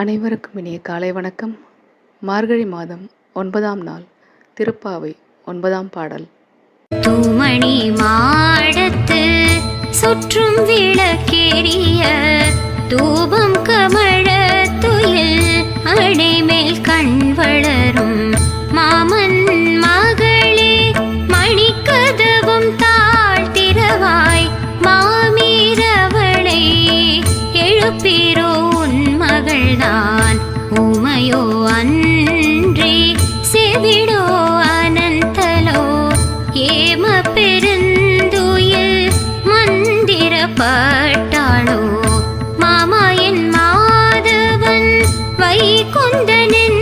அனைவருக்கும் இனிய காலை வணக்கம். மார்கழி மாதம் 9ஆம் நாள், திருப்பாவை 9ஆம் பாடல். தூமணி மாடத்து சுற்றும் விளக்கேறிய தூபம் கமழ துயில் அடைமேல் கண் வளரும் மாமன் மகளே, மணிக்கதவும் தாழ்த்திரவாய் மாமீரவளை எழுப்பிரோ மகள்தான் ஊமையோ அன்றி செவிடோ அனந்தலோ ஏம பெருந்துயில் மந்திரப்பட்டாளோ மாமா என் மாதவன் வைகுந்தனின்